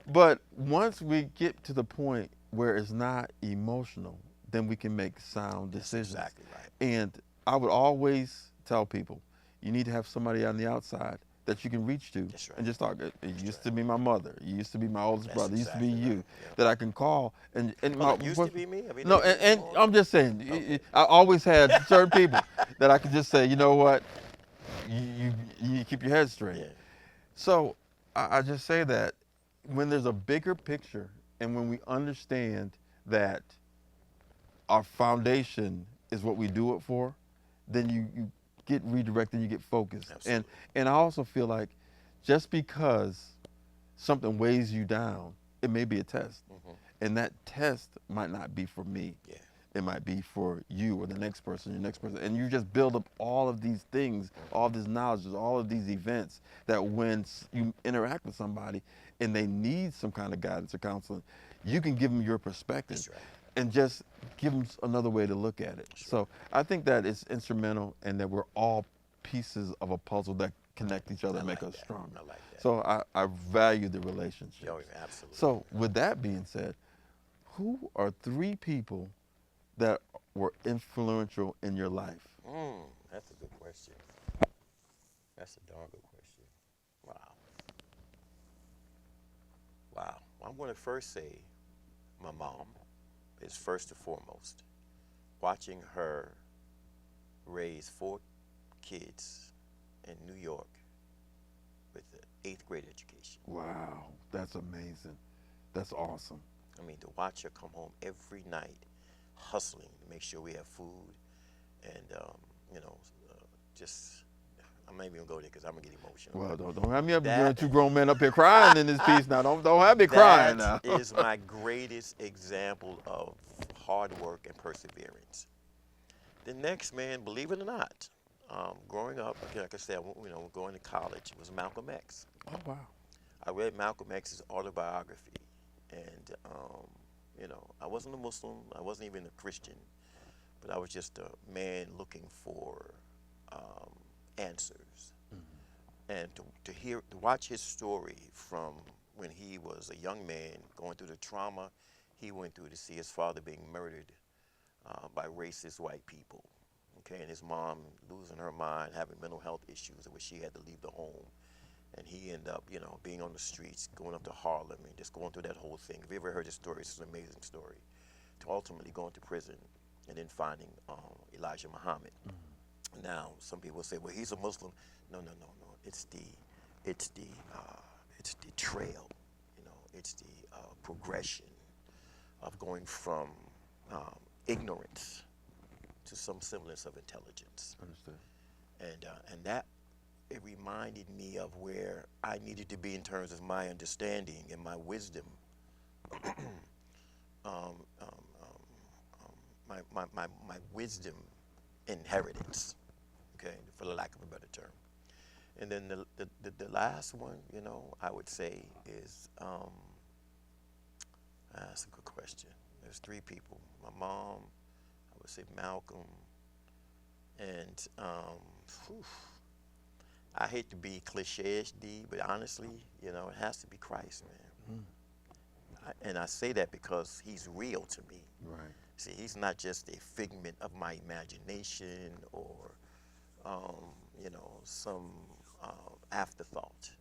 But once we get to the point where it's not emotional, then we can make sound decisions. Exactly right. And I would always tell people, you need to have somebody on the outside that you can reach to That's right. and just talk. It used to be my mother. It used to be my oldest That's brother. It used to be exactly you right. Yeah. that I can call. And Well, it used to be me. I mean, no, and I'm just saying, I always had certain people that I could just say, you know what, you keep your head straight. Yeah. So I just say that when there's a bigger picture and when we understand that our foundation is what we do it for, then you get redirected, you get focused. Absolutely. And I also feel like just because something weighs you down, it may be a test. Mm-hmm. And that test might not be for me. Yeah. It might be for you or the next person, your next person. And you just build up all of these things, all this knowledge, all of these events that when you interact with somebody and they need some kind of guidance or counseling, you can give them your perspective. That's right. And just give them another way to look at it. Sure. So I think that it's instrumental and that we're all pieces of a puzzle that connect each other and make like us that. stronger. I like that. So I value the relationship. Oh, yeah, absolutely. So with that being said, who are 3 people that were influential in your life? That's a good question. That's a darn good question. Wow. Wow. Well, I'm going to first say my mom is first and foremost. Watching her raise 4 kids in New York with an 8th grade education. Wow, that's amazing. That's awesome. I mean, to watch her come home every night hustling to make sure we have food and, you know, just, I'm not even going to go there because I'm going to get emotional. Well, don't have me up That- here, 2 grown men up here crying in this piece now. Don't have me crying now. That is my greatest example of hard work and perseverance. The next man, believe it or not, growing up, like I said, you know, going to college, was Malcolm X. Oh, wow. I read Malcolm X's autobiography, and you know, I wasn't a Muslim, I wasn't even a Christian, but I was just a man looking for answers. And to watch his story from when he was a young man going through the trauma he went through to see his father being murdered by racist white people, okay, and his mom losing her mind, having mental health issues, in which she had to leave the home, and he ended up, you know, being on the streets, going up to Harlem, and just going through that whole thing. If you ever heard his story, it's an amazing story. To ultimately going to prison, and then finding Elijah Muhammad. Now, some people say, well, he's a Muslim. No. It's the trail, you know. It's the progression of going from ignorance to some semblance of intelligence. Understood. And that, it reminded me of where I needed to be in terms of my understanding and my wisdom, my wisdom inheritance, okay, for the lack of a better term. And then the last one, you know, I would say is, that's a good question. There's 3 people. My mom, I would say Malcolm, and I hate to be cliche-ish, D, but honestly, you know, it has to be Christ, man. And I say that because he's real to me. Right. See, he's not just a figment of my imagination or, you know, some afterthought.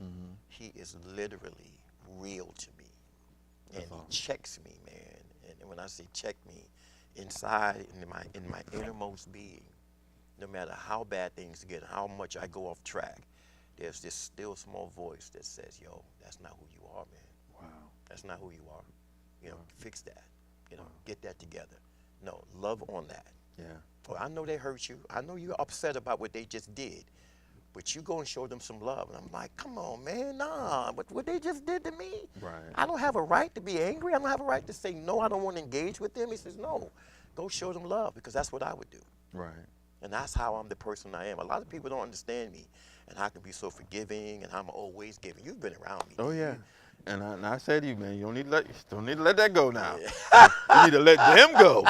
He is literally real to me. And That's awesome. he checks me, man. And when I say check me, inside in my innermost being, no matter how bad things get, how much I go off track, there's this still small voice that says, "Yo, that's not who you are, man. Wow. That's not who you are. You know, fix that. You know, get that together. No, love on that. Yeah. Well, I know they hurt you. I know you're upset about what they just did, but you go and show them some love." And I'm like, "Come on, man, nah. What they just did to me, Right. I don't have a right to be angry. I don't have a right to say no. I don't want to engage with them." He says, "No, go show them love, because that's what I would do." Right. And that's how I'm the person I am. A lot of people don't understand me, and I can be so forgiving, and I'm always giving. You've been around me. Oh D. yeah. And I say to you, man, you don't need to let that go now. Yeah. You need to let them go,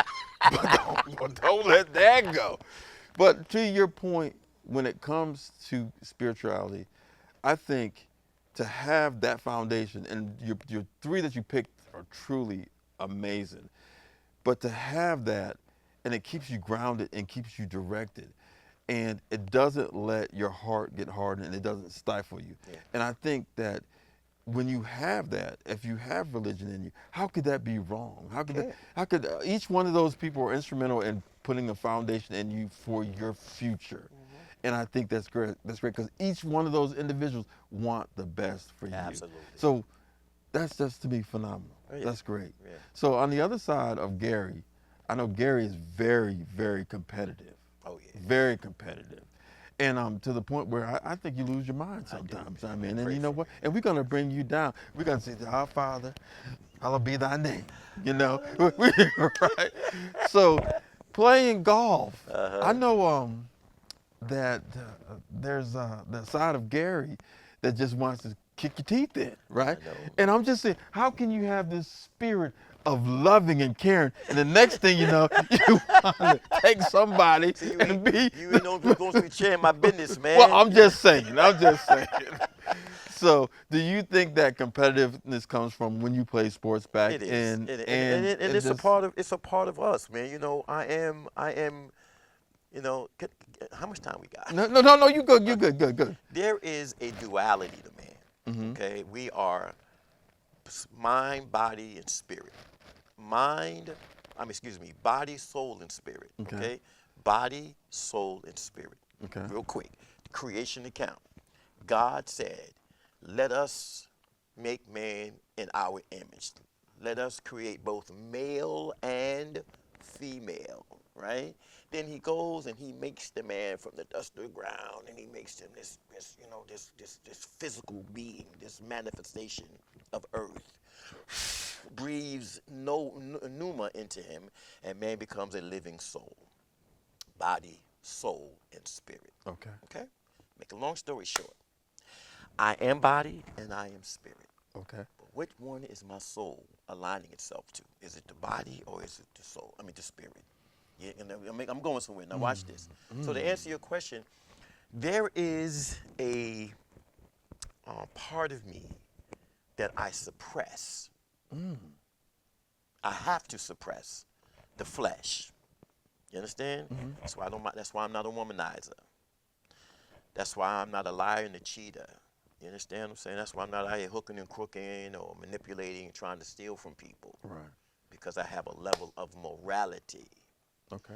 but don't let that go. But to your point, when it comes to spirituality, I think to have that foundation, and your three that you picked are truly amazing, but to have that, and it keeps you grounded and keeps you directed, and it doesn't let your heart get hardened, and it doesn't stifle you. Yeah. And I think that when you have that, if you have religion in you, how could that be wrong? How could each one of those people are instrumental in putting a foundation in you for your future? And I think that's great. That's great, because each one of those individuals want the best for you. Absolutely. So that's just, to me, phenomenal. Oh, yeah. That's great. Yeah. So on the other side of Gary, I know Gary is very, very competitive. Oh yeah. Very competitive. And to the point where I think you lose your mind sometimes. I mean, and Pray you know for what? me. And we're going to bring you down. We're going to say, "Our Father, hallowed be thy name." You know, right? So playing golf, I know that there's the side of Gary that just wants to kick your teeth in, right? I know. And I'm just saying, how can you have this spirit of loving and caring, and the next thing you know, you want to take somebody and be... You ain't no going to be sharing my business, man. Well, I'm just saying. So, do you think that competitiveness comes from when you play sports back? It is, And it's just, a part of us, man. You know, I am. You know, how much time we got? No. You good. There is a duality to man. Mm-hmm. Okay, we are mind, body, and spirit. Body, soul, and spirit. Okay, body, soul, and spirit. Okay. Real quick, the creation account. God said, "Let us make man in our image. Let us create both male and female." Right? Then he goes and he makes the man from the dust of the ground, and he makes him this physical being, this manifestation of earth. Breathes pneuma into him, and man becomes a living soul. Body, soul, and spirit. Okay. Okay? Make a long story short. I am body and I am spirit. Okay. But which one is my soul aligning itself to? Is it the body or is it the soul? I mean, the spirit. Yeah, I'm going somewhere. Now watch this. So to answer your question, there is a part of me that I suppress. I have to suppress the flesh. You understand? That's why I'm not a womanizer. That's why I'm not a liar and a cheater. You understand what I'm saying? That's why I'm not out here hooking and crooking or manipulating and trying to steal from people. Right. Because I have a level of morality. Okay.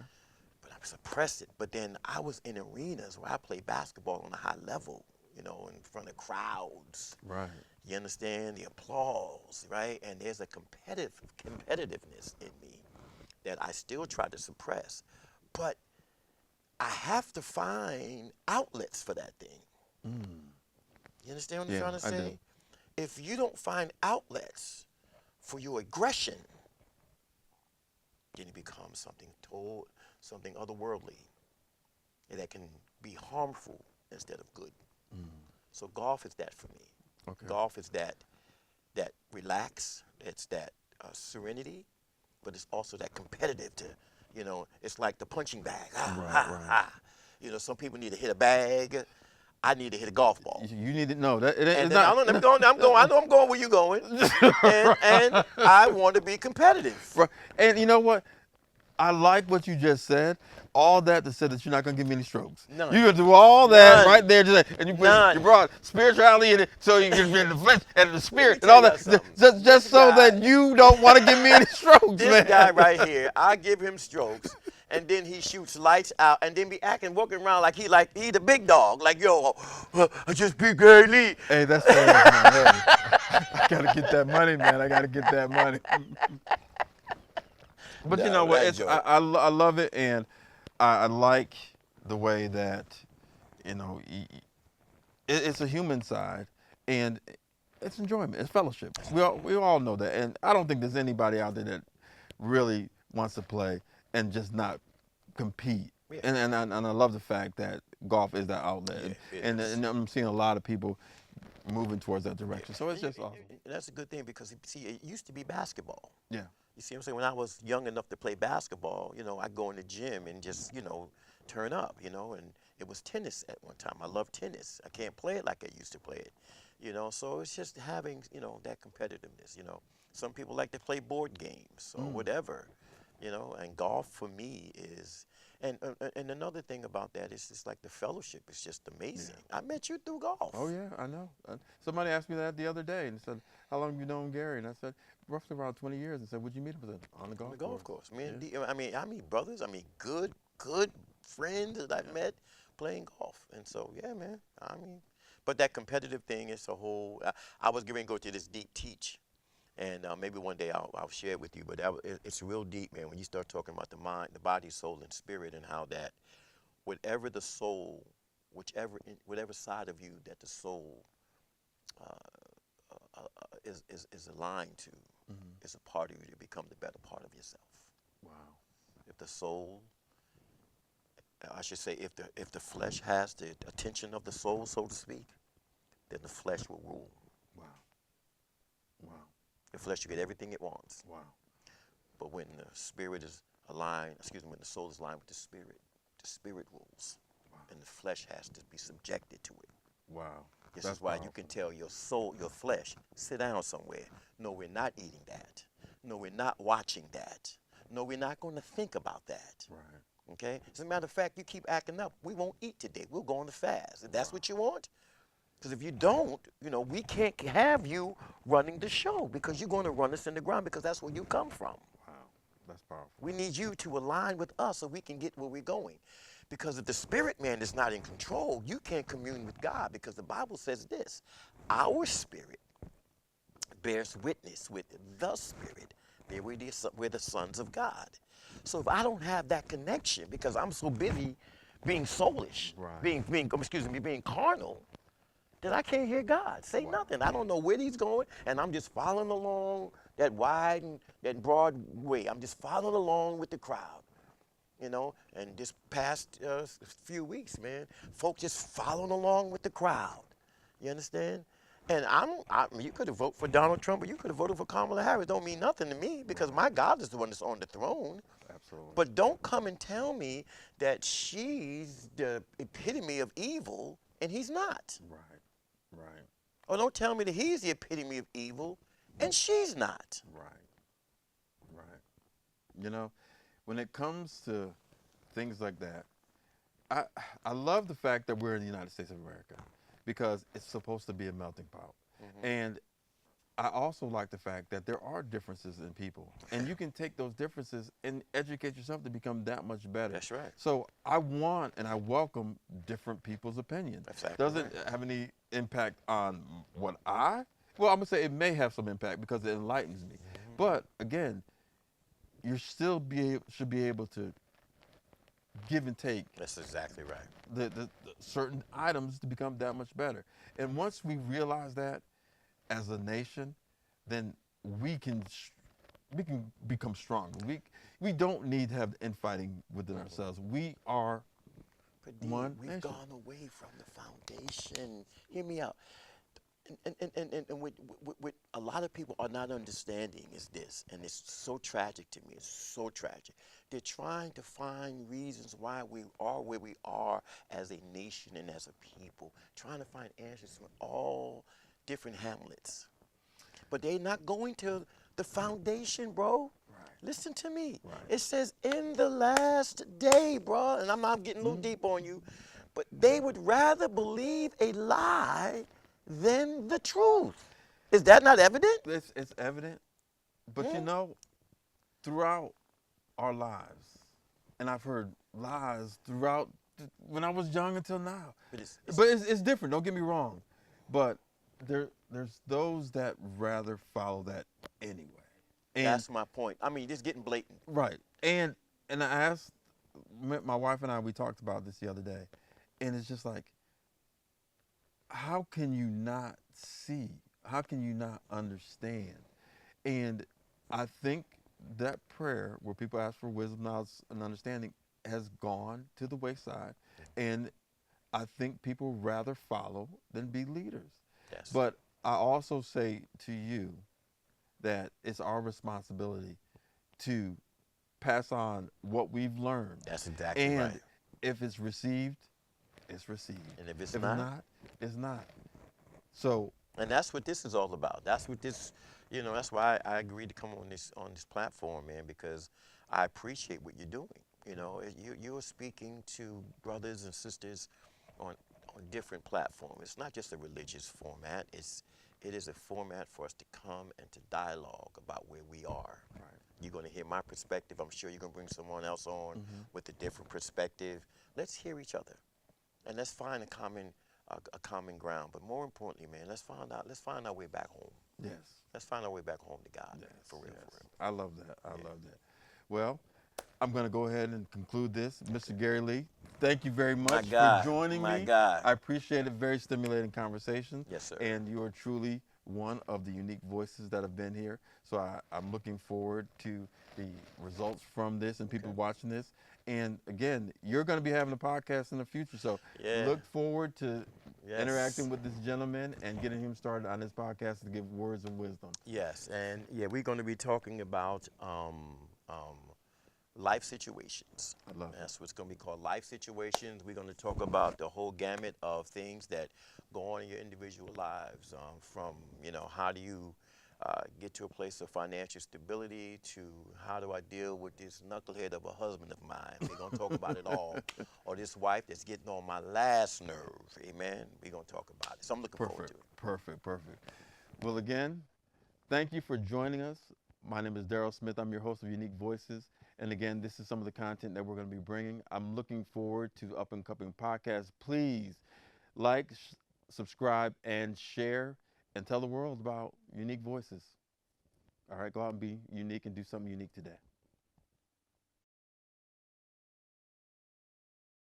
But I suppressed it. But then I was in arenas where I played basketball on a high level, you know, in front of crowds. Right. You understand? The applause, right? And there's a competitiveness in me that I still try to suppress. But I have to find outlets for that thing. You understand what I'm trying to say? I do. If you don't find outlets for your aggression, then it becomes something otherworldly, and that can be harmful instead of good. So golf is that for me. Okay. Golf is that relax, it's that serenity, but it's also that competitive you know, it's like the punching bag. Right. You know, some people need to hit a bag. I need to hit a golf ball. You need to know that And it's then not. I'm going. I know I'm going where you're going, and I want to be competitive. Right. And you know what? I like what you just said. All that to say that you're not gonna give me any strokes. None. You gonna do all that None. right there, just and you None. brought spirituality in it, so you get the flesh and the Let me spirit and tell all y'all that, something. just This so guy, that you don't want to give me any strokes, this guy man. right here, I give him strokes, and then he shoots lights out, and then be acting, walking around like he the big dog, like yo, I just beat Gary Lee. Hey, that's fast, man. Hey, I gotta get that money, man. I gotta get that money. But you know No, what? that It's joint. I love it, and I like the way that you know it's a human side, and it's enjoyment, it's fellowship. We all know that, and I don't think there's anybody out there that really wants to play and just not compete. Yeah. And I love the fact that golf is that outlet, Yeah, it and, is. and I'm seeing a lot of people moving towards that direction. So it's And just awesome. that's a good thing because see, it used to be basketball. Yeah. You see what I'm saying? When I was young enough to play basketball, I'd go in the gym and just, turn up, and it was tennis at one time. I love tennis. I can't play it like I used to play it, so it's just having, that competitiveness. Some people like to play board games or whatever, and golf for me is, and another thing about that is just like the fellowship is just amazing. I met you through golf. Oh yeah, I know. Somebody asked me that the other day and said, "How long have you known Gary?" And I said, "Roughly around 20 years." And said, "Would you meet him?" I said, "On the On golf the golf course." course. I mean brothers, I mean good friends that I've met playing golf. And so, yeah, man. But that competitive thing is a whole. I was going to go to this deep teach, and maybe one day I'll share it with you. But it's real deep, man. When you start talking about the mind, the body, soul, and spirit, and how that whatever the soul, whatever side of you that the soul is aligned to, is a part of you to become the better part of yourself. Wow. If the soul, I should say, if the flesh has the attention of the soul, so to speak, then the flesh will rule. Wow. Wow. The flesh will get everything it wants. Wow. But when the spirit is aligned, when the soul is aligned with the spirit rules, and the flesh has to be subjected to it. Wow. This That's is why powerful. you can tell your soul, your flesh, sit down somewhere. No, we're not eating that. No, we're not watching that. No, we're not going to think about that. Right. Okay? As a matter of fact, you keep acting up. We won't eat today. We'll go on the fast. If that's what you want. Because if you don't, we can't have you running the show because you're going to run us in the ground because that's where you come from. Wow. That's powerful. We need you to align with us so we can get where we're going. Because if the spirit man is not in control, you can't commune with God because the Bible says this, our spirit bears witness with the spirit that we're the sons of God. So if I don't have that connection because I'm so busy being soulish, Right. being carnal, then I can't hear God say nothing. I don't know where he's going, and I'm just following along that wide and that broad way. I'm just following along with the crowd. And this past few weeks, man, folks just following along with the crowd. You understand? And you could have voted for Donald Trump, or you could have voted for Kamala Harris. Don't mean nothing to me because my God is the one that's on the throne. Absolutely. But don't come and tell me that she's the epitome of evil and he's not. Right. Right. Or don't tell me that he's the epitome of evil and she's not. Right. Right. When it comes to things like that, I love the fact that we're in the United States of America because it's supposed to be a melting pot. And I also like the fact that there are differences in people, and you can take those differences and educate yourself to become that much better. That's right. So I want and I welcome different people's opinion. Exactly Doesn't right. have any impact on what well, I'm gonna say it may have some impact because it enlightens me. But again, you still should be able to give and take That's exactly right. the certain items to become that much better. And once we realize that as a nation, then we can become stronger. We don't need to have infighting within ourselves. We are But D, one we've nation. gone away from the foundation. Hear me out. And what a lot of people are not understanding is this, and it's so tragic to me. It's so tragic. They're trying to find reasons why we are where we are as a nation and as a people, trying to find answers from all different hamlets. But they're not going to the foundation, bro. Right. Listen to me. Right. It says in the last day, bro, and I'm not getting a little deep on you, but they would rather believe a lie than the truth. Is that not evident? It's evident, but you know, throughout our lives, and I've heard lies throughout when I was young until now. But But it's different. Don't get me wrong, but there's those that rather follow that anyway. And that's my point. I mean, just getting blatant. right, and I asked my wife and I. We talked about this the other day, and it's just like, how can you not see? How can you not understand? And I think that prayer where people ask for wisdom, knowledge, and understanding has gone to the wayside. And I think people rather follow than be leaders. Yes. But I also say to you that it's our responsibility to pass on what we've learned. That's exactly And right. if it's received, it's received. And if it's If not, it's not. So and that's what this is all about. That's what this, that's why I agreed to come on this platform, man, because I appreciate what you're doing. You're speaking to brothers and sisters on different platforms. It's not just a religious format. It is a format for us to come and to dialogue about where we are. right. You're going to hear my perspective. I'm sure you're going to bring someone else on with a different perspective. Let's hear each other, and let's find a common ground. But more importantly, man, let's find our way back home. Yes. Let's find our way back home to God, Yes, man, for real, yes. for real. I love that. I love that. Well, I'm going to go ahead and conclude this. Mr. Gary Lee, thank you very much guy, for joining my me. guy. I appreciate it. Very stimulating conversation. Yes, sir. And you are truly one of the unique voices that have been here. So I'm looking forward to the results from this and people watching this. And again, you're going to be having a podcast in the future. So Yeah. look forward to Yes. interacting with this gentleman and getting him started on this podcast to give words of wisdom. Yes, and yeah, we're going to be talking about life situations. I love it. That's what's going to be called life situations. We're going to talk about the whole gamut of things that go on in your individual lives, from how do you get to a place of financial stability to how do I deal with this knucklehead of a husband of mine. We're going to talk about it all. Or this wife that's getting on my last nerve. Amen. We're going to talk about it. So I'm looking forward to it. Perfect. Well, again, thank you for joining us. My name is Darryl Smith. I'm your host of Unique Voices. And again, this is some of the content that we're going to be bringing. I'm looking forward to up and coming podcasts. Please like, subscribe, and share, and tell the world about Unique Voices. All right, go out and be unique and do something unique today.